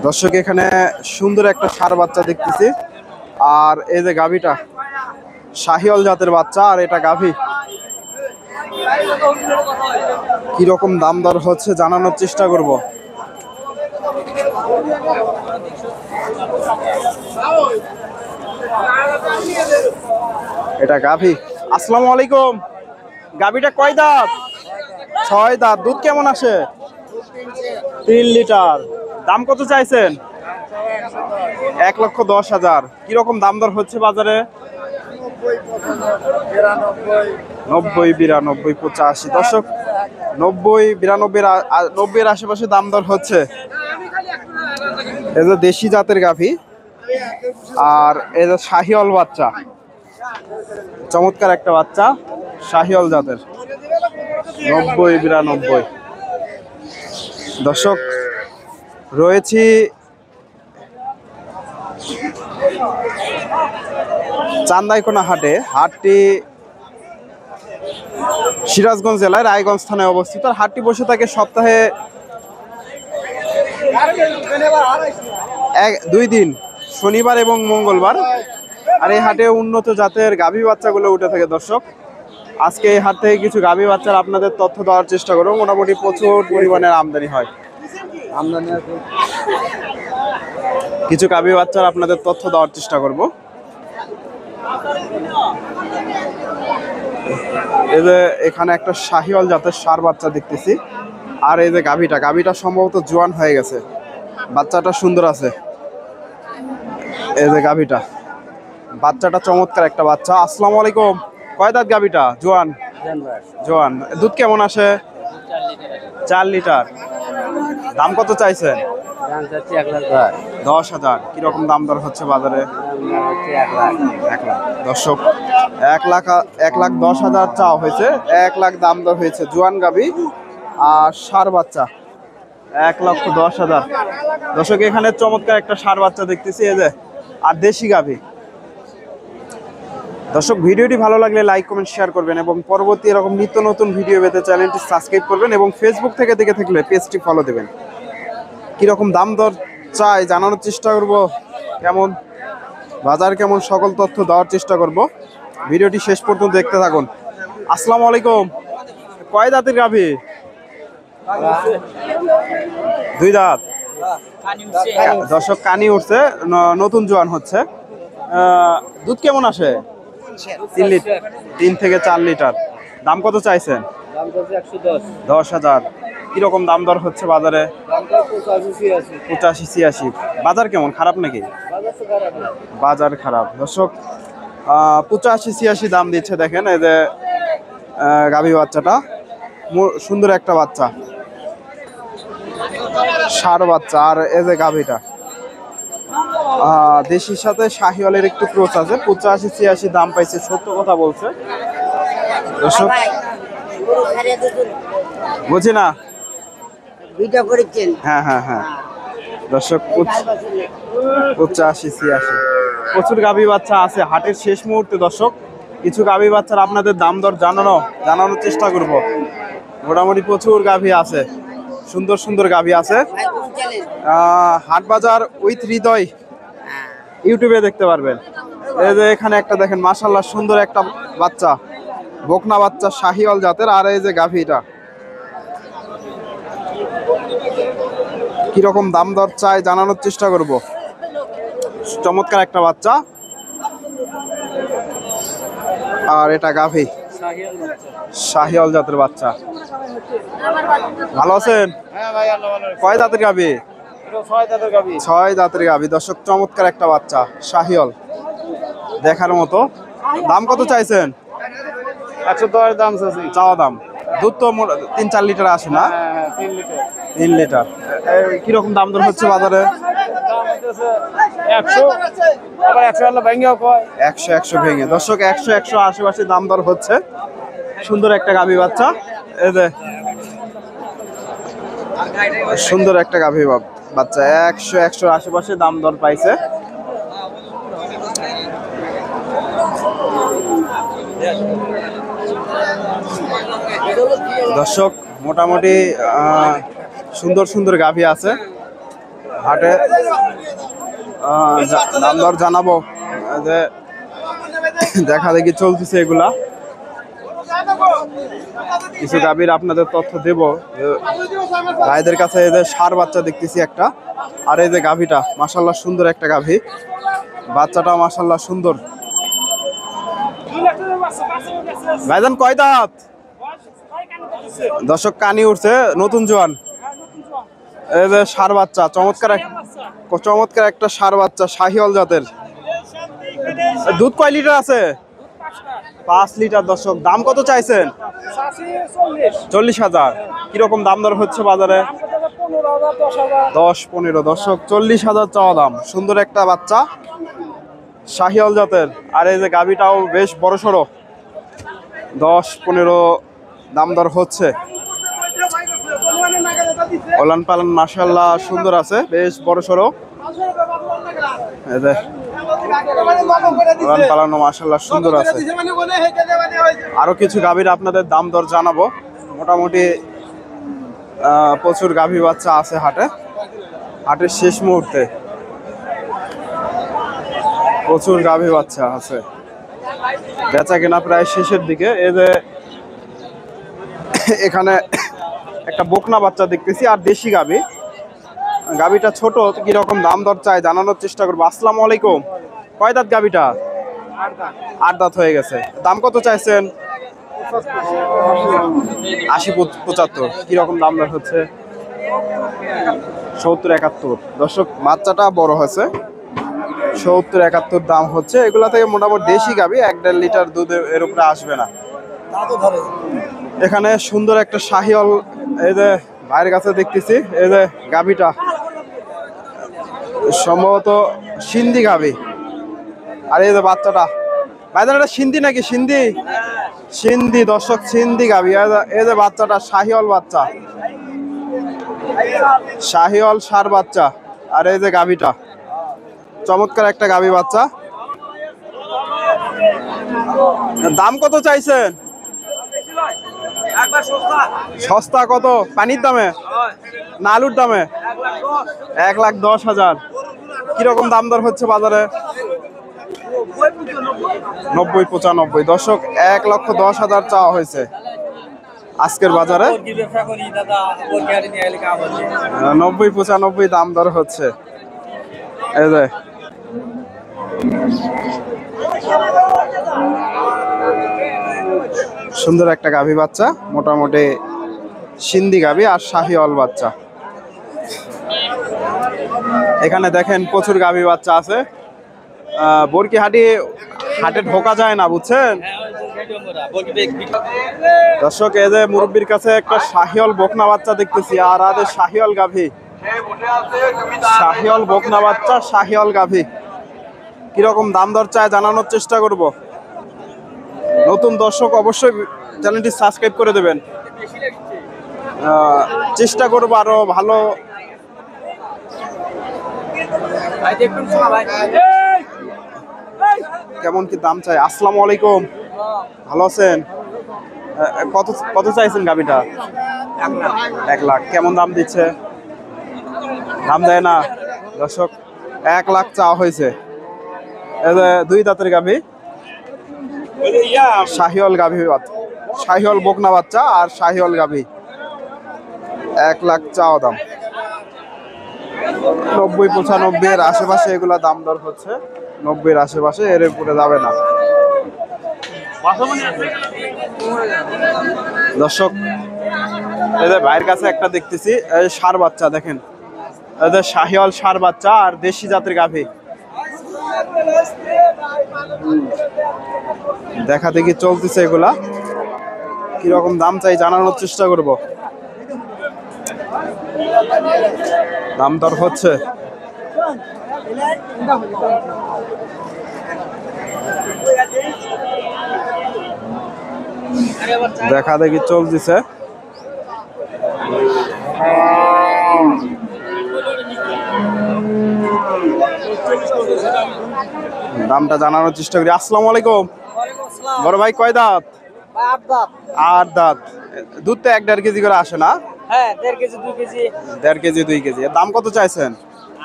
দর্শক এখানে সুন্দর একটা ষাঁড় বাচ্চা দেখতেছি। আর এই যে গাভীটা শাহিওয়াল জাতের বাচ্চা, আর এটা গাভী। কিরকম দাম দর হচ্ছে জানানোর চেষ্টা করব। এটা গাভী। আসসালামু আলাইকুম। গাভীটা কয় দাঁত? 6 দাঁত। দুধ কেমন আসে? 3 লিটার। দাম কত চাইছেন? 1,10,000। কিরকম দাম দর হচ্ছে বাজারে? 90, 92, 85। দর্শক 90, 92, 90-এর আশেপাশে দাম দর হচ্ছে। এই যে দেশি জাতের গাভী, আর এই যে শাহিওয়াল বাচ্চা, চমৎকার একটা বাচ্চা শাহিওয়াল জাতের। 90, 92। দর্শক রয়েছি চান্দাইকোনা হাটে। হাটটি সিরাজগঞ্জ জেলায় রায়গঞ্জ থানায় অবস্থিত। হাটটি বসে থাকে সপ্তাহে 2 দিন, শনিবার এবং মঙ্গলবার। আর এই হাটে উন্নত জাতের গাভী বাচ্চাগুলো উঠে থাকে। দর্শক আজকে এই হাট থেকে কিছু গাভী বাচ্চার আপনাদের তথ্য দেওয়ার চেষ্টা করবো। মোটামুটি প্রচুর পরিমাণের আমদানি হয়। কিছু গাভী বাচ্চার আপনাদের তথ্য দেওয়ার চেষ্টা করব। এই যে এখানে একটা শাহিওয়াল জাতের ষাঁড় বাচ্চা দেখতেছি। আর এই যে গাভীটা সম্ভবত জোয়ান হয়ে গেছে। বাচ্চাটা সুন্দর আছে। এই যে বাচ্চাটা চমৎকার একটা বাচ্চা। আসসালামু আলাইকুম। কয় দাঁত গাভীটা? জোয়ান। দুধ কেমন আসে? 4 লিটার। দাম কত চাইছেন? 10,000। কিরকম দাম দর হচ্ছে বাজারে? 1 লাখ। দর্শক 1,10,000 চাওয়া হয়েছে। 1 লাখ দাম দর হয়েছে। জোয়ান গাভী আর ষাঁড় বাচ্চা 1,10,000। দর্শক এখানে চমৎকার একটা ষাঁড় বাচ্চা দেখতেছি। এই যে আর দেশি গাভী। দর্শক ভিডিওটি ভালো লাগলে লাইক, কমেন্ট, শেয়ার করবেন এবং পরবর্তী এরকম নিত্য নতুন ভিডিও পেতে চ্যানেলটি সাবস্ক্রাইব করবেন এবং ফেসবুক থেকে দেখে থাকলে পেজটি ফলো দেবেন। কিরকম দাম দর চাই জানানোর চেষ্টা করব, কেমন বাজার কেমন সকল তথ্য দেওয়ার চেষ্টা করব। ভিডিওটি শেষ পর্যন্ত দেখতে থাকুন। আসসালামু আলাইকুম। কয় দাঁতের গাভী? 2 দাঁত। দর্শক কানি উঠছে, নতুন জোয়ান হচ্ছে। দুধ কেমন আসে? 3 থেকে 4 লিটার। দাম কত চাইছেন? 10,000। কিরকম দাম দর হচ্ছে বাজারে? 85, 86। বাজার কেমন, খারাপ নাকি? বাজার খারাপ। দর্শক 85, 86 দাম দিচ্ছে। দেখেন এই যে গাভী বাচ্চাটা সুন্দর একটা বাচ্চা, ষাঁড় বাচ্চা। আর এই যে গাভীটা দেশির সাথে শাহিওয়ালের একটু ক্রস আছে। 85, 86 দাম পাইছে, সত্য কথা বলছে। দর্শক বুঝি না। হ্যাঁ। দর্শক 85, 86 প্রচুর গাভী বাচ্চা আছে হাটের শেষ মুহূর্তে। দর্শক কিছু গাভী বাচ্চার আপনাদের দাম দর জানানোর চেষ্টা করব। মোটামুটি প্রচুর গাভী আছে, সুন্দর সুন্দর গাভী আছে। হাট বাজার উইথ হৃদয় ইউটিউবে দেখতে পারবেন। এই যে এখানে একটা দেখেন, মাশাআল্লাহ সুন্দর একটা বাচ্চা, বকনা বাচ্চা শাহিওয়াল জাতের। আর এই যে গাভীটা কিরকম দাম দর চাই জানানোর চেষ্টা করব। চমৎকার একটা বাচ্চা। আর এটা গাভী, শাহিওয়াল জাতের বাচ্চা। ভালো আছেন? কয় দাঁতের গাভী? 6 দাঁতের গাভী। দর্শক চমৎকার একটা বাচ্চা শাহিওয়াল, দেখার মতো। দাম কত চাইছেন? 110 দাম চাওয়া দাম। দুধ তো 3-4 লিটার আসে না? 3 লিটার। কিরকম দাম দর হচ্ছে বাজারে? 100 ভেঙে। দর্শক 100 আশেপাশে দাম দর হচ্ছে। সুন্দর একটা গাভী বাচ্চা। এই যে সুন্দর একটা গাভী বাচ্চা 100 আশেপাশে দাম দর পাইছে। দর্শক মোটামুটি সুন্দর সুন্দর গাভী আছে। হাটে দাম দর জানাবো। যে দেখা দেখি চলতেছে এগুলা, কিছু গাভীর আপনাদের তথ্য দেব। ভাইদের কাছে এই যে ষাঁড় বাচ্চা দেখতেছি একটা, আর এই যে গাভীটা মাশাল্লাহ সুন্দর একটা গাভী, বাচ্চাটা মাশাল্লাহ সুন্দর। ভাইজান কয় দাঁত? দর্শক কানি উঠছে, নতুন জোয়ান। এই যে ষাঁড় বাচ্চা, চমৎকার একটা ষাঁড় বাচ্চা, শাহিওয়াল জাতের। দুধ কয় লিটার আছে? 5 লিটার। দর্শক দাম কত চাইছেন? 40,000। কিরকম দাম দর হচ্ছে বাজারে? 10-15। দর্শক 40,000 চাওয়া দাম। সুন্দর একটা বাচ্চা, শাহিওয়াল জাতের। আর এই যে গাভীটাও বেশ বড় সড়ো, 10-15 দাম দর হচ্ছে। ওলান পালান মাশাআল্লাহ সুন্দর আছে, বেশ বড় সড়ো। এই যে ওলান পালানো মাশাআল্লাহ সুন্দর আছে। আরো কিছু গাভীর আপনাদের দাম দর জানাবো। মোটামুটি প্রচুর গাভী বাচ্চা আছে হাটে, হাটের শেষ মুহূর্তে প্রচুর গাভী বাচ্চা আছে, বেচা কেনা প্রায় শেষের দিকে। এই যে এখানে একটা বকনা বাচ্চা দেখতেছি আর দেশি গাভী। গাভীটা ছোট, কিরকম দাম দর চাই জানানোর চেষ্টা করবো। আসসালামু আলাইকুম। কয় দাঁত গাভীটা? 8 দাঁত হয়ে গেছে। দাম কত চাইছেন? 80-75। কিরকম দাম দর হচ্ছে? 70-71। দর্শক বাচ্চাটা বড় হয়েছে, 70-71 দাম হচ্ছে। এগুলা থেকে মোটামুটি দেশি গাভী 1-1.5 লিটার দুধ এর উপরে আসবে না। এখানে সুন্দর একটা শাহিওয়াল এই যে ভাইয়ের কাছে দেখতেছি। এই যে গাভীটা সম্ভবত সিন্ধি গাভী, আর এই যে বাচ্চাটা। ভাইজান এটা সিন্ধি নাকি? সিন্ধি। দর্শক সিন্ধি গাভী। এই যে বাচ্চাটা শাহিওয়াল বাচ্চা, শাহিওয়াল ষাঁড় বাচ্চা। আর এই যে গাভীটা চমৎকার একটা গাভী বাচ্চা। দাম কত চাইছেন? সস্তা কত? পানির দামে না আলুর দামে? 1,10,000। কিরকম দাম দর হচ্ছে বাজারে? 90-95। দর্শক 1,10,000 চাওয়া হয়েছে আজকের বাজারে। 90-95 দাম দর হচ্ছে। এই যে সুন্দর একটা গাভী বাচ্চা, মোটামুটি সিন্ধি গাভী আর শাহিওয়াল বাচ্চা। এখানে দেখেন প্রচুর গাভী বাচ্চা আছে। বরকিহাটি হাটে ঢোকা যায় না, বুঝছেন দর্শক। এই যে মুরব্বীর কাছে একটা শাহিওয়াল বকনা বাচ্চা দেখতেছি, আর আদের শাহিওয়াল গাভী, শাহিওয়াল বকনা বাচ্চা, শাহিওয়াল গাভী। কিরকম দাম দর চায় জানানোর চেষ্টা করব। নতুন দর্শক অবশ্যই চ্যানেলটি সাবস্ক্রাইব করে দেবেন। চেষ্টা করবো আরো ভালো। কেমন কি দাম চাই? আসসালামু আলাইকুম। ভালো আছেন? কত কত চাইছেন গাভীটা? 1 লাখ। কেমন দাম দিচ্ছে? দাম দেয় না। দর্শক 1 লাখ চাওয়া হয়েছে। এই যে 2 দাঁতের গাভী, শাহিওয়াল গাভী, শাহিওয়াল বকনা বাচ্চা আর শাহিওয়াল গাভী। 1 লাখ চাওয়া দাম। 90-95 এর আশেপাশে এগুলা দাম দর হচ্ছে। 90 এর আশেপাশে, এর উপরে যাবে না। দর্শক এদের ভাইয়ের কাছে একটা দেখতেছি, এই ষাঁড় বাচ্চা দেখেন। এদের শাহিওয়াল ষাঁড় বাচ্চা আর দেশি জাতের গাভী। দেখা দেখি চলতেছে এগুলা। কিরকম দাম চাই জানানোর চেষ্টা করব। দাম দর হচ্ছে। দেখা দেখি চলতেছে। দামটা জানানোর চেষ্টা করি। আসসালামু আলাইকুম। বড় ভাই কয় দাঁত? 8 দাঁত। দুধ তো 1-1.5 কেজি করে আসে না? হ্যাঁ, 1.5 কেজি 2 কেজি। 1.5 KG 2 KG. দাম কত চাইছেন?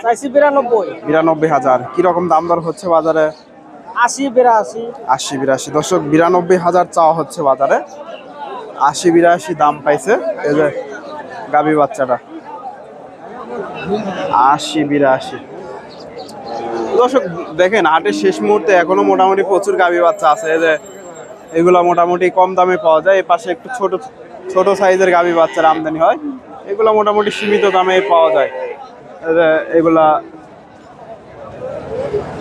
চাইছি 92 92,000। কিরকম দাম দর হচ্ছে বাজারে? 80 82 80-82। দর্শক 92,000 চাওয়া হচ্ছে বাজারে, 80-82 দাম পাইছে এই যে গাভী বাচ্চাটা। 80-82। দর্শক দেখেন হাটের শেষ মুহূর্তে এখনো মোটামুটি প্রচুর গাভী বাচ্চা আছে, এই যে এগুলা মোটামুটি কম দামে পাওয়া যায়। এই পাশে একটু ছোট ছোট সাইজের গাভী বাচ্চার আমদানি হয়, এগুলা মোটামুটি সীমিত দামে পাওয়া যায়। এই যে এগুলা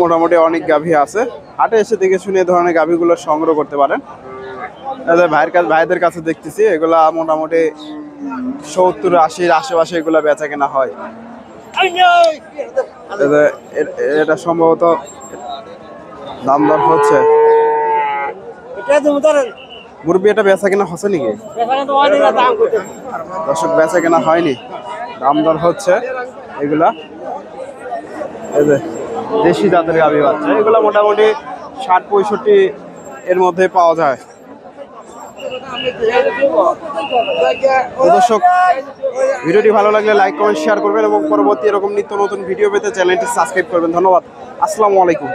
মোটামুটি অনেক গাভী আছে, হাটে এসে দেখে শুনে এই ধরনের গাভীগুলো সংগ্রহ করতে পারেন। এই যে ভাইদের কাছে দেখতেছি এগুলা মোটামুটি 70-80-র আশেপাশে এগুলা বেচা কেনা হয়। এই যে এটা সম্ভবত দাম দর হচ্ছে। মুরব্বী এটা বেচা কেনা হচ্ছে নাকি? দর্শক বেচা কেনা হয়নি, দাম দর হচ্ছে এগুলা। এই যে দেশি জাতের গাভী বাচ্চা, এগুলা মোটামুটি 60-65 এর মধ্যে পাওয়া যায়। দর্শক ভিডিওটি ভালো লাগলে লাইক কমেন্ট শেয়ার করবেন এবং পরবর্তী এরকম নিত্য নতুন ভিডিও পেতে চ্যানেলটি সাবস্ক্রাইব করবেন। ধন্যবাদ। আসসালামু আলাইকুম।